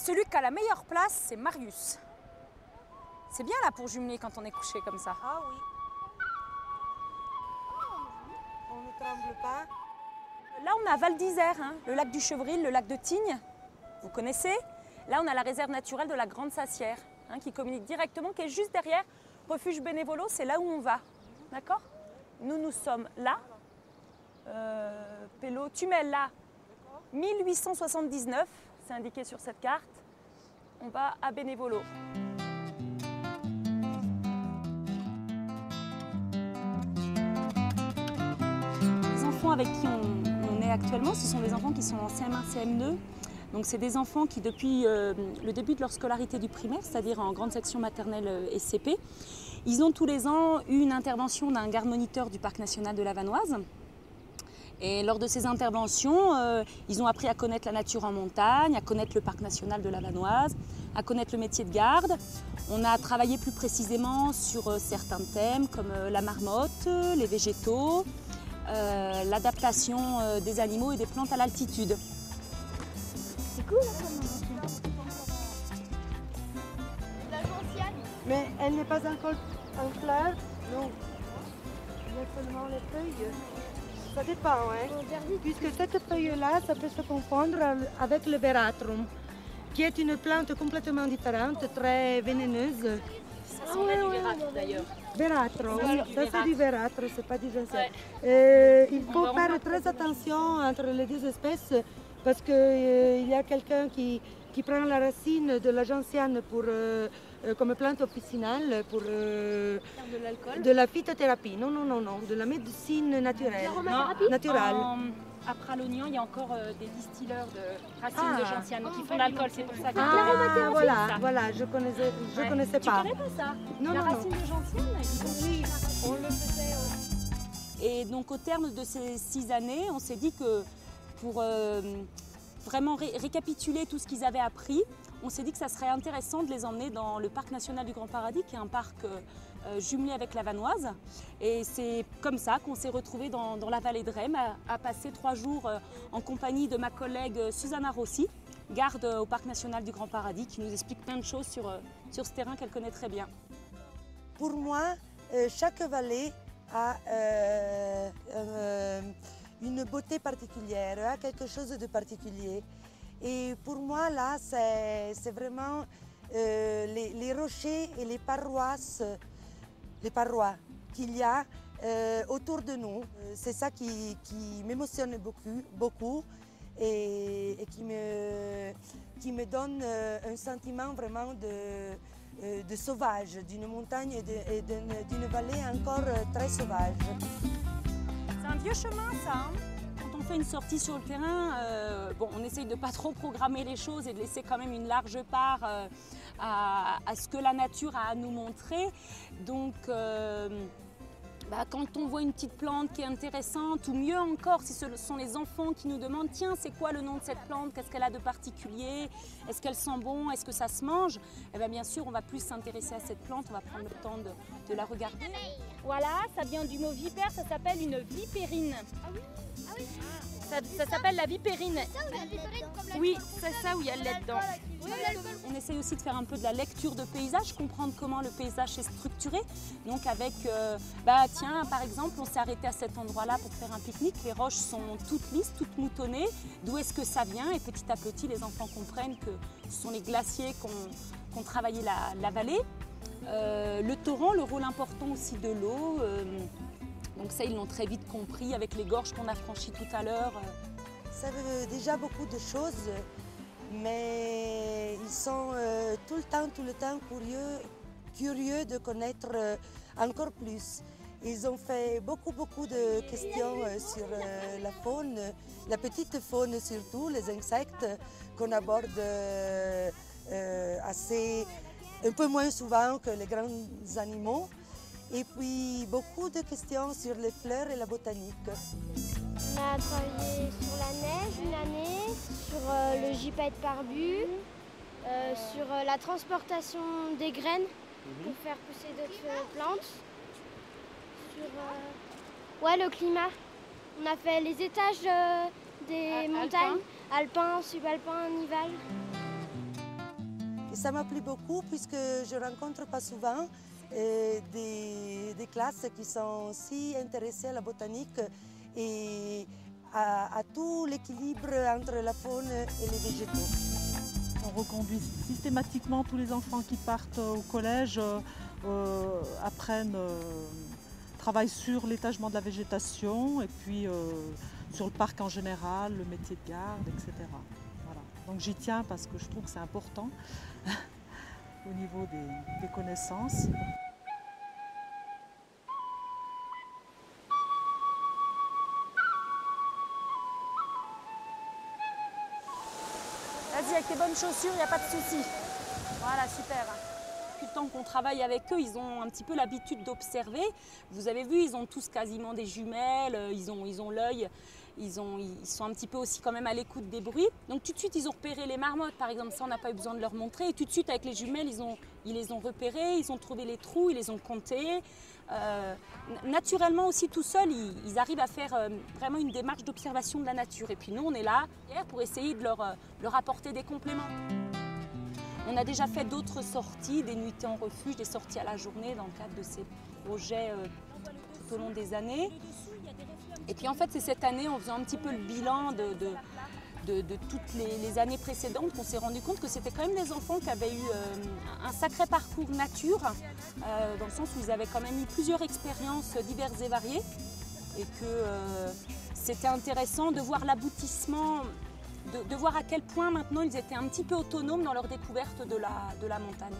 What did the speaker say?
celui qui a la meilleure place, c'est Marius. C'est bien là pour jumeler quand on est couché comme ça. Ah oui. On ne tremble pas. Là, on a Val d'Isère, hein, le lac du Chevril, le lac de Tignes. Vous connaissez? Là, on a la réserve naturelle de la Grande Sassière, hein, qui communique directement, qui est juste derrière Refuge Bénévolo. C'est là où on va. D'accord? Nous sommes là. Pélo, tu mets là 1879, c'est indiqué sur cette carte. On va à Bénévolo. Les enfants avec qui on est actuellement, ce sont des enfants qui sont en CM1, CM2. Donc c'est des enfants qui depuis le début de leur scolarité du primaire, c'est-à-dire en grande section maternelle et CP, ils ont tous les ans eu une intervention d'un garde-moniteur du Parc national de la Vanoise. Et lors de ces interventions, ils ont appris à connaître la nature en montagne, à connaître le Parc national de la Vanoise, à connaître le métier de garde. On a travaillé plus précisément sur certains thèmes comme la marmotte, les végétaux, l'adaptation des animaux et des plantes à l'altitude. C'est cool là comme la gentiane. Mais elle n'est pas encore en fleur, non. Il y a seulement les feuilles. Ça dépend, hein. Puisque cette feuille-là, ça peut se confondre avec le veratrum, qui est une plante complètement différente, très vénéneuse. Ça s'en est du verâtre d'ailleurs. Veratrum, ça c'est du verâtre, c'est pas du gentiane. Il faut faire très attention entre les deux espèces parce qu'il y a quelqu'un qui prend la racine de la gentiane pour, comme plante officinale pour de la phytothérapie. Non, de la médecine naturelle. Naturelle. À Pralognan, il y a encore des distilleurs de racines de gentiane qui font de l'alcool, c'est pour ça que voilà, je connaissais pas. Tu connais pas ça? Non, la non, racine de gentiane, Oui, on le faisait. Et donc au terme de ces 6 années, on s'est dit que pour vraiment récapituler tout ce qu'ils avaient appris, on s'est dit que ça serait intéressant de les emmener dans le Parc national du Grand Paradis, qui est un parc jumelé avec la Vanoise. Et c'est comme ça qu'on s'est retrouvés dans la vallée de Rhêmes, à passer 3 jours en compagnie de ma collègue Susanna Rossi, garde au Parc national du Grand Paradis, qui nous explique plein de choses sur ce terrain qu'elle connaît très bien. Pour moi, chaque vallée a une beauté particulière, a quelque chose de particulier. Et pour moi, là, c'est vraiment les rochers et les parois qu'il y a autour de nous. C'est ça qui m'émotionne beaucoup et qui me donne un sentiment vraiment de sauvage, d'une montagne et d'une vallée encore très sauvage. C'est un vieux chemin, ça, hein. Quand on fait une sortie sur le terrain, on essaye de ne pas trop programmer les choses et de laisser quand même une large part à ce que la nature a à nous montrer. Donc, quand on voit une petite plante qui est intéressante, ou mieux encore, si ce sont les enfants qui nous demandent « Tiens, c'est quoi le nom de cette plante? Qu'est-ce qu'elle a de particulier? Est-ce qu'elle sent bon? Est-ce que ça se mange ?» Eh bien sûr, on va plus s'intéresser à cette plante, on va prendre le temps de la regarder. Voilà, ça vient du mot vipère, ça s'appelle une vipérine. Ah oui. Ah oui. Ça s'appelle la vipérine. Oui, c'est ça où il y a le lait dedans. On essaye aussi de faire un peu de la lecture de paysage, comprendre comment le paysage est structuré. Donc avec, tiens, par exemple, on s'est arrêté à cet endroit-là pour faire un pique-nique. Les roches sont toutes lisses, toutes moutonnées. D'où est-ce que ça vient? Et petit à petit, les enfants comprennent que ce sont les glaciers qui ont travaillé la vallée. Le torrent, le rôle important aussi de l'eau. Donc ça, ils l'ont très vite compris avec les gorges qu'on a franchies tout à l'heure. Ça veut déjà beaucoup de choses, mais ils sont tout le temps curieux de connaître encore plus. Ils ont fait beaucoup de questions sur la faune, la petite faune surtout, les insectes qu'on aborde un peu moins souvent que les grands animaux. Et puis beaucoup de questions sur les fleurs et la botanique. On a travaillé sur la neige une année, sur le gypaète barbu, sur la transportation des graines pour faire pousser d'autres plantes. Sur le climat. On a fait les étages des montagnes, alpins, subalpins, nivales. Et ça m'a plu beaucoup puisque je ne rencontre pas souvent des classes qui sont aussi intéressées à la botanique et à tout l'équilibre entre la faune et les végétaux. On reconduit systématiquement tous les enfants qui partent au collège, travaillent sur l'étagement de la végétation et puis sur le parc en général, le métier de garde, etc. Voilà. Donc j'y tiens parce que je trouve que c'est important au niveau des connaissances. Vas-y, avec tes bonnes chaussures, il n'y a pas de souci. Voilà, super. Depuis le temps qu'on travaille avec eux, ils ont un petit peu l'habitude d'observer. Vous avez vu, ils ont tous quasiment des jumelles, ils ont l'œil, ils sont un petit peu aussi quand même à l'écoute des bruits. Donc tout de suite, ils ont repéré les marmottes, par exemple. Ça, on n'a pas eu besoin de leur montrer. Et tout de suite, avec les jumelles, ils les ont repérés, ils ont trouvé les trous, ils les ont comptés. Naturellement aussi tout seuls, ils arrivent à faire vraiment une démarche d'observation de la nature. Et puis nous, on est là pour essayer de leur apporter des compléments. On a déjà fait d'autres sorties, des nuitées en refuge, des sorties à la journée dans le cadre de ces projets tout au long des années. Et puis en fait, c'est cette année, en faisant un petit peu le bilan de toutes les années précédentes, qu'on s'est rendu compte que c'était quand même des enfants qui avaient eu un sacré parcours nature, dans le sens où ils avaient quand même eu plusieurs expériences diverses et variées, et que c'était intéressant de voir l'aboutissement, de voir à quel point maintenant ils étaient un petit peu autonomes dans leur découverte de la montagne.